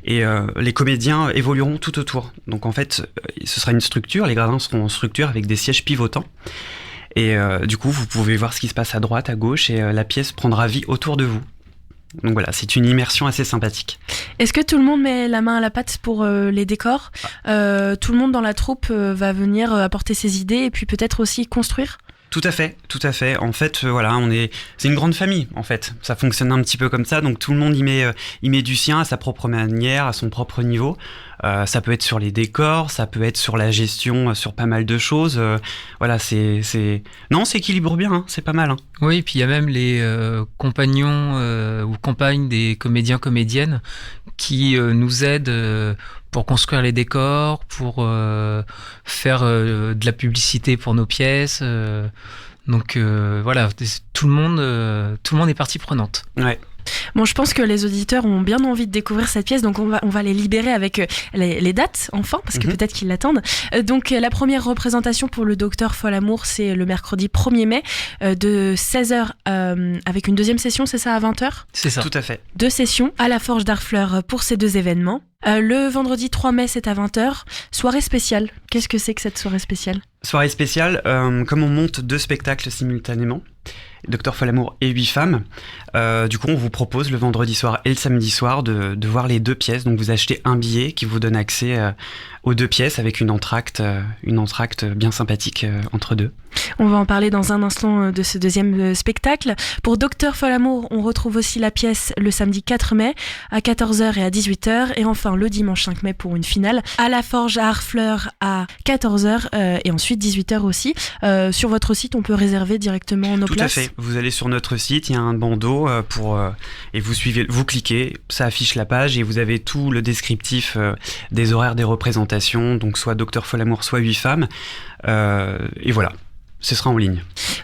et les comédiens évolueront tout autour. Donc en fait, ce sera une structure. Les gradins seront en structure avec des sièges pivotants. Et du coup, vous pouvez voir ce qui se passe à droite, à gauche, et la pièce prendra vie autour de vous. Donc voilà, c'est une immersion assez sympathique. Est-ce que tout le monde met la main à la pâte pour les décors ? Tout le monde dans la troupe va venir apporter ses idées et puis peut-être aussi construire ? Tout à fait. En fait, voilà, c'est une grande famille, en fait. Ça fonctionne un petit peu comme ça, donc tout le monde y met du sien à sa propre manière, à son propre niveau. Ça peut être sur les décors, ça peut être sur la gestion, sur pas mal de choses. Voilà, non, c'est équilibre bien, hein, c'est pas mal. Hein. Oui, et puis il y a même les compagnons ou compagnes des comédiens-comédiennes qui nous aident pour construire les décors, pour faire de la publicité pour nos pièces. Donc voilà, tout le monde est partie prenante. Ouais. Bon, je pense que les auditeurs ont bien envie de découvrir cette pièce, donc on va les libérer avec les dates, enfin, parce que peut-être qu'ils l'attendent. Donc la première représentation pour le Docteur Folamour, c'est le mercredi 1er mai, de 16h, avec une deuxième session, c'est ça, à 20h ? C'est ça. Tout à fait. 2 sessions à la Forge d'Harfleur pour ces 2 événements. Le vendredi 3 mai, c'est à 20h. Soirée spéciale. Qu'est-ce que c'est que cette soirée spéciale ? Soirée spéciale, comme on monte 2 spectacles simultanément, Docteur Folamour et 8 femmes, du coup on vous propose le vendredi soir et le samedi soir de voir les 2 pièces. Donc vous achetez un billet qui vous donne accès aux 2 pièces avec une entracte bien sympathique entre deux. On va en parler dans un instant de ce deuxième spectacle. Pour Docteur Folamour, on retrouve aussi la pièce le samedi 4 mai à 14h et à 18h. Et enfin le dimanche 5 mai pour une finale à la Forge à Harfleur à 14h et ensuite 18h aussi. Sur votre site, on peut réserver directement nos places. Tout à fait. Vous allez sur notre site, il y a un bandeau et vous cliquez, ça affiche la page et vous avez tout le descriptif des horaires des représentations, donc soit Docteur Folamour, soit 8 femmes. Et voilà. Ce sera en ligne.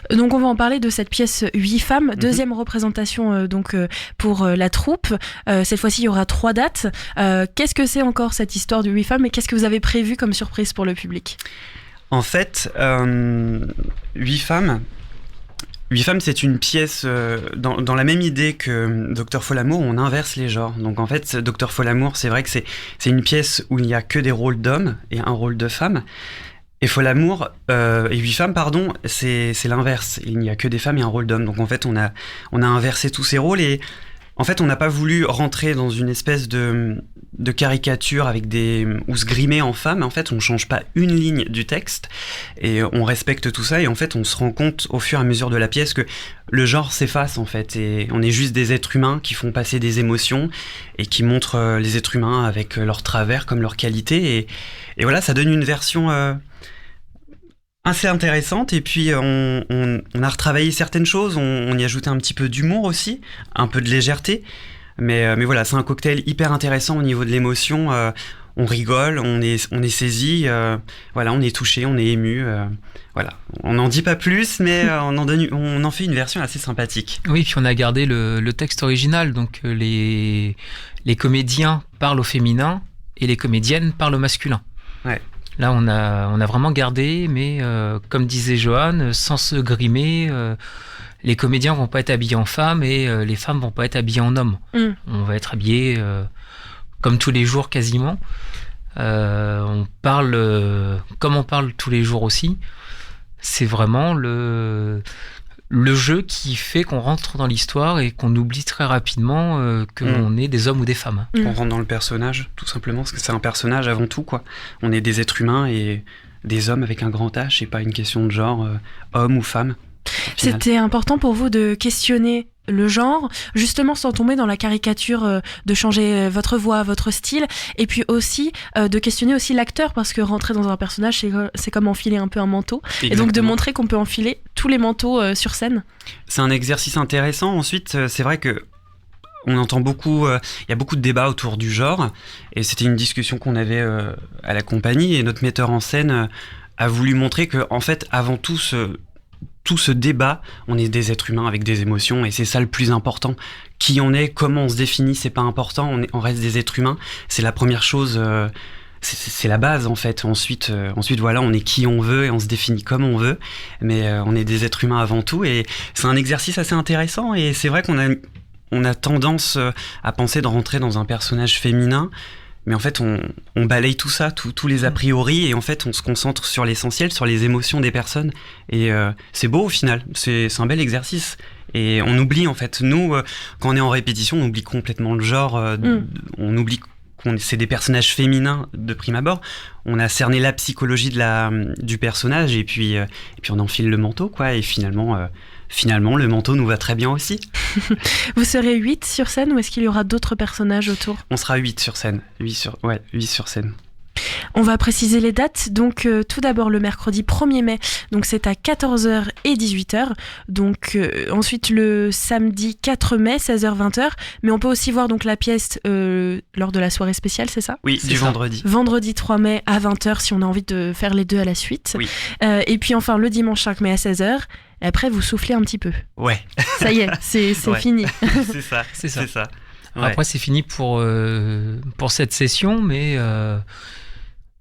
Donc on va en parler de cette pièce 8 femmes, deuxième représentation pour la troupe. Cette fois-ci il y aura 3 dates. Qu'est-ce que c'est encore cette histoire de 8 femmes et qu'est-ce que vous avez prévu comme surprise pour le public ? En fait, 8 femmes, c'est une pièce dans la même idée que Docteur Folamour, on inverse les genres. Donc en fait, Docteur Folamour, c'est vrai que c'est une pièce où il n'y a que des rôles d'hommes et un rôle de femme. Et Folamour, et 8 femmes, pardon, c'est l'inverse. Il n'y a que des femmes et un rôle d'homme. Donc en fait, on a inversé tous ces rôles et En fait, on n'a pas voulu rentrer dans une espèce de caricature ou se grimer en femme. En fait, on change pas une ligne du texte et on respecte tout ça. Et en fait, on se rend compte au fur et à mesure de la pièce que le genre s'efface en fait. Et on est juste des êtres humains qui font passer des émotions et qui montrent les êtres humains avec leurs travers comme leurs qualités. Et voilà, ça donne une version assez intéressante. Et puis, on a retravaillé certaines choses. On y a ajouté un petit peu d'humour aussi, un peu de légèreté. Mais voilà, c'est un cocktail hyper intéressant au niveau de l'émotion. On rigole, on est saisi, voilà, on est touché, on est ému. Voilà, on n'en dit pas plus, mais on en fait une version assez sympathique. Oui, puis on a gardé le texte original, donc les comédiens parlent au féminin et les comédiennes parlent au masculin. Ouais. Là, on a vraiment gardé, mais comme disait Johan, sans se grimer. Les comédiens vont pas être habillés en femmes et les femmes vont pas être habillées en hommes. On va être habillés comme tous les jours quasiment. On parle comme on parle tous les jours aussi. C'est vraiment le jeu qui fait qu'on rentre dans l'histoire et qu'on oublie très rapidement que l'on est des hommes ou des femmes. On rentre dans le personnage, tout simplement, parce que c'est un personnage avant tout, quoi. On est des êtres humains et des hommes avec un grand H, et pas une question de genre homme ou femme. C'était important pour vous de questionner le genre, justement sans tomber dans la caricature, de changer votre voix, votre style, et puis aussi de questionner aussi l'acteur, parce que rentrer dans un personnage, c'est comme enfiler un peu un manteau. Exactement. Et donc de montrer qu'on peut enfiler tous les manteaux sur scène. C'est un exercice intéressant. Ensuite, c'est vrai que on entend beaucoup, il y a beaucoup de débats autour du genre, et c'était une discussion qu'on avait à la compagnie, et notre metteur en scène a voulu montrer que, en fait, avant tout ce débat, on est des êtres humains avec des émotions, et c'est ça le plus important. Qui on est, comment on se définit, c'est pas important, on reste des êtres humains, c'est la première chose, c'est la base en fait. Ensuite voilà, on est qui on veut et on se définit comme on veut, mais on est des êtres humains avant tout, et c'est un exercice assez intéressant, et c'est vrai qu'on a tendance à penser de rentrer dans un personnage féminin, mais en fait, on balaye tout ça, tous les a priori, et en fait, on se concentre sur l'essentiel, sur les émotions des personnes. Et c'est beau au final, c'est un bel exercice. Et on oublie, en fait, nous, quand on est en répétition, on oublie complètement le genre, on oublie c'est des personnages féminins de prime abord. On a cerné la psychologie du personnage, et puis on enfile le manteau, quoi, et finalement, le manteau nous va très bien aussi. Vous serez 8 sur scène, ou est-ce qu'il y aura d'autres personnages autour ? On sera 8 sur scène. 8 sur scène. On va préciser les dates. Donc tout d'abord le mercredi 1er mai, donc c'est à 14h et 18h. Donc ensuite le samedi 4 mai, 16h-20h. Mais on peut aussi voir donc la pièce lors de la soirée spéciale, c'est ça ? Oui, c'est du vendredi. Vendredi 3 mai à 20h si on a envie de faire les deux à la suite. Oui. Et puis enfin le dimanche 5 mai à 16h. Et après, vous soufflez un petit peu. Ouais. Ça y est, c'est ouais. Fini. C'est ça. Ouais. Après, c'est fini pour cette session, mais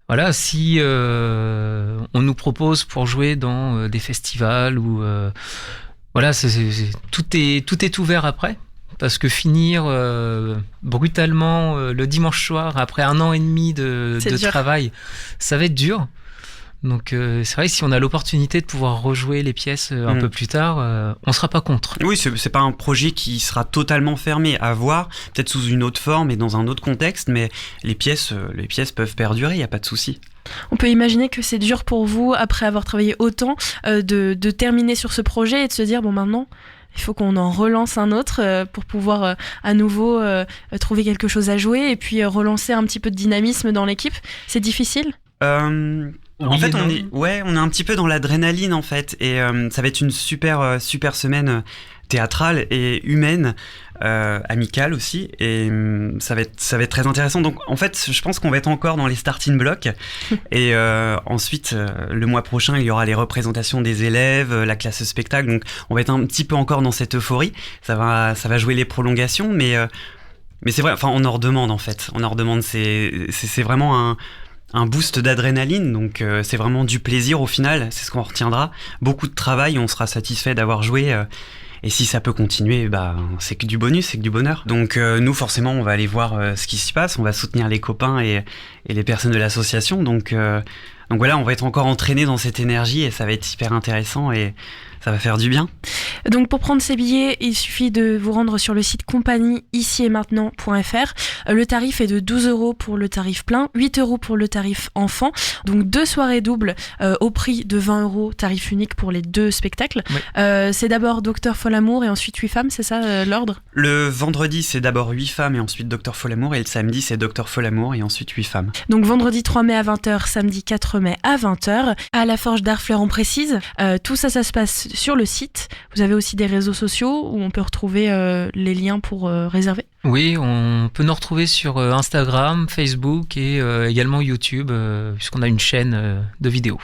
voilà, si on nous propose pour jouer dans des festivals ou voilà, tout est ouvert après. Parce que finir brutalement le dimanche soir après 1 an et demi de travail, ça va être dur. Donc c'est vrai que si on a l'opportunité de pouvoir rejouer les pièces un peu plus tard, on ne sera pas contre. Oui, c'est pas un projet qui sera totalement fermé à voir, peut-être sous une autre forme et dans un autre contexte, mais les pièces peuvent perdurer, il n'y a pas de souci. On peut imaginer que c'est dur pour vous, après avoir travaillé autant, de terminer sur ce projet et de se dire, bon maintenant, il faut qu'on en relance un autre pour pouvoir à nouveau trouver quelque chose à jouer et puis relancer un petit peu de dynamisme dans l'équipe. C'est difficile ? En fait, on est un petit peu dans l'adrénaline en fait, et ça va être une super semaine théâtrale et humaine, amicale aussi, et ça va être très intéressant. Donc en fait, je pense qu'on va être encore dans les starting blocks, et ensuite le mois prochain, il y aura les représentations des élèves, la classe spectacle, donc on va être un petit peu encore dans cette euphorie. Ça va jouer les prolongations, mais c'est vrai. Enfin, on en redemande en fait. C'est vraiment un boost d'adrénaline, donc c'est vraiment du plaisir au final, c'est ce qu'on retiendra. Beaucoup de travail, on sera satisfait d'avoir joué, et si ça peut continuer, c'est que du bonus, c'est que du bonheur. Donc nous, forcément, on va aller voir ce qui s'y passe, on va soutenir les copains et les personnes de l'association, donc voilà, on va être encore entraîné dans cette énergie, et ça va être hyper intéressant, et Ça va faire du bien. Donc pour prendre ces billets, il suffit de vous rendre sur le site compagnie-ici-et-maintenant.fr. Le tarif est de 12 € pour le tarif plein, 8 € pour le tarif enfant. Donc 2 soirées doubles au prix de 20 €, tarif unique pour les 2 spectacles. Oui. C'est d'abord Docteur Folamour et ensuite 8 femmes, c'est ça l'ordre ? Le vendredi, c'est d'abord 8 femmes et ensuite Docteur Folamour. Et le samedi, c'est Docteur Folamour et ensuite 8 femmes. Donc vendredi 3 mai à 20h, samedi 4 mai à 20h, à la Forge d'Harfleur en précise. Tout ça se passe sur le site. Vous avez aussi des réseaux sociaux où on peut retrouver les liens pour réserver ? Oui, on peut nous retrouver sur Instagram, Facebook et également YouTube, puisqu'on a une chaîne de vidéos.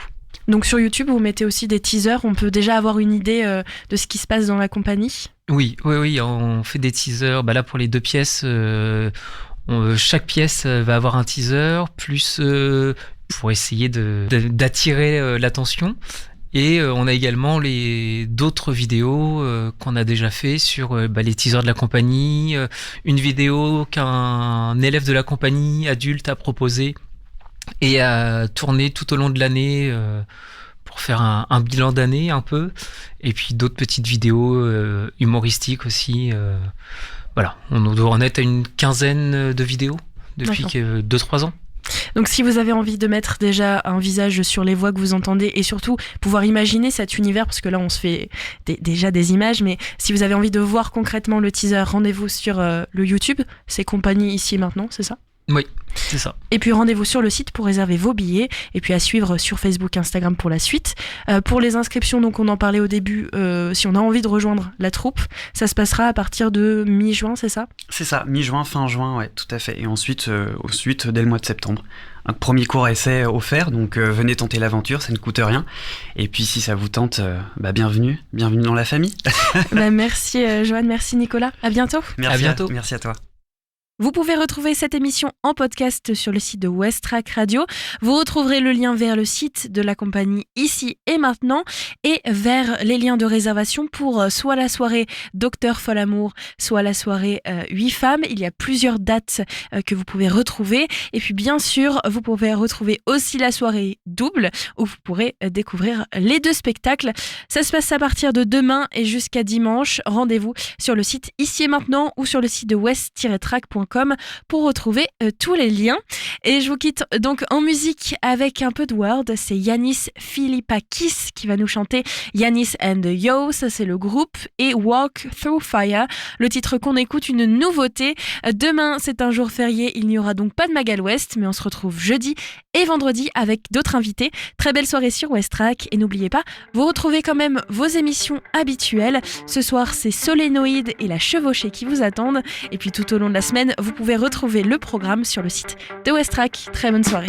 Donc sur YouTube, vous mettez aussi des teasers, on peut déjà avoir une idée de ce qui se passe dans la compagnie ? Oui, on fait des teasers. Là, pour les 2 pièces, chaque pièce va avoir un teaser, plus pour essayer d'attirer l'attention. Et on a également d'autres vidéos qu'on a déjà fait sur les teasers de la compagnie, une vidéo qu'un élève de la compagnie adulte a proposée et a tourné tout au long de l'année pour faire un bilan d'année un peu, et puis d'autres petites vidéos humoristiques aussi. Voilà, on doit en être à une quinzaine de vidéos depuis 2-3 ans. Donc si vous avez envie de mettre déjà un visage sur les voix que vous entendez et surtout pouvoir imaginer cet univers, parce que là on se fait déjà des images, mais si vous avez envie de voir concrètement le teaser, rendez-vous sur le YouTube, c'est Compagnie ici et maintenant, c'est ça ? Oui, c'est ça. Et puis rendez-vous sur le site pour réserver vos billets et puis à suivre sur Facebook, Instagram pour la suite. Pour les inscriptions, donc on en parlait au début, si on a envie de rejoindre la troupe, ça se passera à partir de mi-juin, c'est ça ? C'est ça, mi-juin, fin juin, ouais, tout à fait. Et ensuite, dès le mois de septembre. Un premier cours essai offert, donc venez tenter l'aventure, ça ne coûte rien. Et puis si ça vous tente, bienvenue dans la famille. Merci Joanne, merci Nicolas, à bientôt. Merci, à bientôt. Merci à toi. Vous pouvez retrouver cette émission en podcast sur le site de Westrack Radio. Vous retrouverez le lien vers le site de la compagnie Ici et Maintenant et vers les liens de réservation pour soit la soirée Docteur Folamour, soit la soirée 8 femmes. Il y a plusieurs dates que vous pouvez retrouver. Et puis bien sûr, vous pouvez retrouver aussi la soirée double où vous pourrez découvrir les 2 spectacles. Ça se passe à partir de demain et jusqu'à dimanche. Rendez-vous sur le site Ici et Maintenant ou sur le site de west-track.com pour retrouver tous les liens. Et je vous quitte donc en musique avec un peu de Word. C'est Yanis Philippakis qui va nous chanter Yanis and the Yo, ça c'est le groupe, et Walk Through Fire, le titre qu'on écoute, une nouveauté. Demain c'est un jour férié, il n'y aura donc pas de Magal West, mais on se retrouve jeudi et vendredi avec d'autres invités. Très belle soirée sur Westrack et n'oubliez pas, vous retrouvez quand même vos émissions habituelles. Ce soir c'est Solénoïde et La Chevauchée qui vous attendent, et puis tout au long de la semaine vous pouvez retrouver le programme sur le site de Westrack. Très bonne soirée.